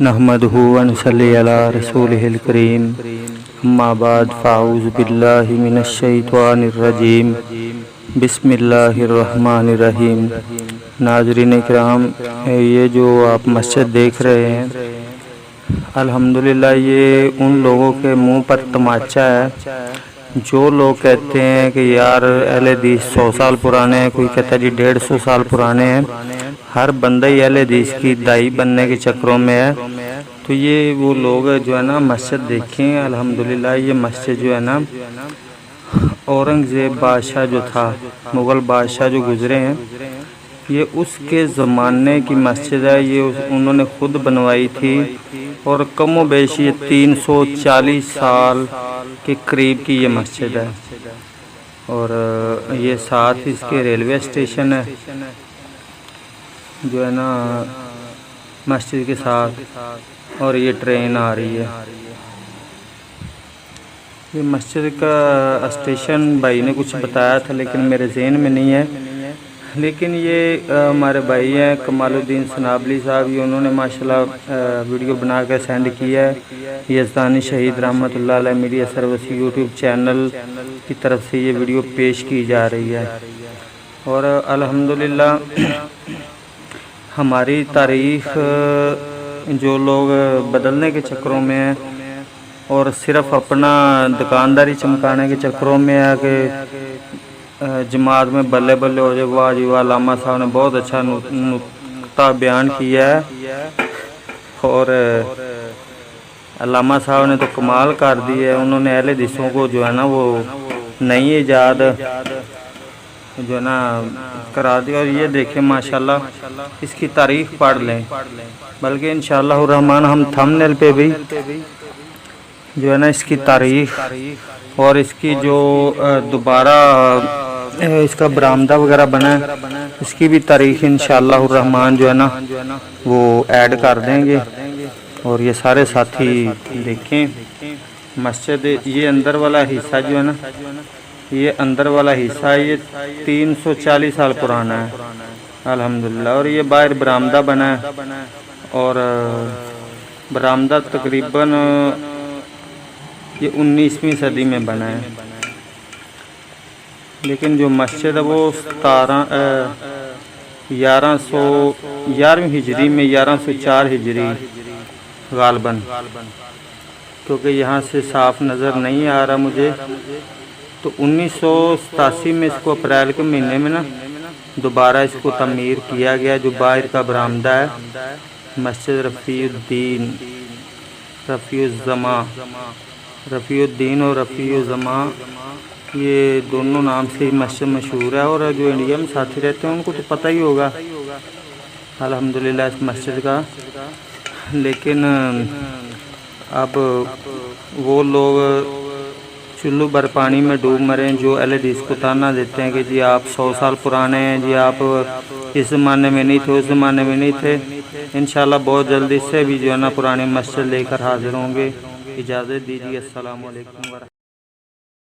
نحمدہ و نصلی علی رسولہ الکریم اما بعد فاعوذ باللہ من الشیطان الرجیم بسم اللہ الرحمن الرحیم۔ ناظرین کرام، یہ جو آپ مسجد دیکھ رہے ہیں الحمدللہ یہ ان لوگوں کے منہ پر تماچا ہے جو لوگ کہتے ہیں کہ یار اہل حدیث 100 سال پرانے ہیں، کوئی کہتا ہے جی 150 سال پرانے ہیں۔ ہر بندہ ہی اہل حدیث کی دائی بننے کے چکروں میں ہے۔ تو یہ وہ لوگ جو ہے نا مسجد دیکھیں، الحمدللہ یہ مسجد جو ہے نا اورنگزیب بادشاہ جو تھا، مغل بادشاہ جو گزرے ہیں، یہ اس کے زمانے کی مسجد ہے۔ یہ انہوں نے خود بنوائی تھی اور کم و بیش یہ 340 سال کے قریب کی یہ مسجد ہے، اور یہ ساتھ اس کے ریلوے اسٹیشن ہے جو ہے نا مسجد کے ساتھ، اور یہ ٹرین آ رہی ہے۔ یہ مسجد کا اسٹیشن بھائی نے کچھ بتایا تھا لیکن میرے ذہن میں نہیں ہے، لیکن یہ ہمارے بھائی ہیں کمال الدین سنابلی صاحب، یہ انہوں نے ماشاءاللہ ویڈیو بنا کر سینڈ کیا ہے۔ یزدانی شہید رحمۃ اللہ علیہ میڈیا سروس یوٹیوب چینل کی طرف سے یہ ویڈیو پیش کی جا رہی ہے، اور الحمدللہ ہماری تاریخ جو لوگ بدلنے کے چکروں میں ہیں اور صرف اپنا دکانداری چمکانے کے چکروں میں ہے کہ جماعت میں بلے بلے ہو جائے، واہ جی واہ، علامہ صاحب نے بہت اچھا نقطہ بیان کیا ہے، اور علامہ صاحب نے تو کمال کر دی ہے۔ انہوں نے اہل حدیثوں کو جو ہے نا وہ نئی ایجاد جو ہے نا کرا دی، اور یہ دیکھیں ماشاءاللہ اس کی تاریخ پڑھ لیں، بلکہ انشاءاللہ الرحمن ہم تھمبنیل پہ بھی جو ہے نا اس کی تاریخ اور اس کی جو دوبارہ اس کا برآمدہ وغیرہ بنا ہے اس کی بھی تاریخ انشاءاللہ الرحمن جو ہے نا وہ ایڈ کر دیں گے۔ اور یہ سارے ساتھی دیکھیں مسجد، یہ اندر والا حصہ جو ہے نا، یہ اندر والا حصہ یہ 340 سال پرانا ہے الحمدللہ، اور یہ باہر برآمدہ بنا ہے، اور برآمدہ تقریباً یہ 19ویں صدی میں بنا ہے، لیکن جو مسجد ہے وہ 1111ویں ہجری میں 1104 ہجری غالباً، کیونکہ یہاں سے صاف نظر نہیں آ رہا مجھے، تو 1987 میں اس کو اپریل کے مہینے میں نا دوبارہ اس کو تعمیر کیا گیا، جو باہر کا برآمدہ ہے مسجد رفیع الدین اور رفیع الزماں، یہ دونوں نام سے مسجد مشہور ہے، اور جو انڈیا میں ساتھی رہتے ہیں ان کو تو پتہ ہی ہوگا الحمدللہ اس مسجد کا۔ لیکن اب وہ لوگ چلو بر پانی میں ڈوب مرے جو اہل حدیث کو تانا دیتے ہیں کہ جی آپ 100 سال پرانے ہیں، جی آپ اس زمانے میں نہیں تھے، اس زمانے میں نہیں تھے۔ انشاءاللہ بہت جلدی سے بھی جو ہے نا پرانی مسجد لے کر حاضر ہوں گے۔ اجازت دیجیے، السلام علیکم ورحمۃ اللہ۔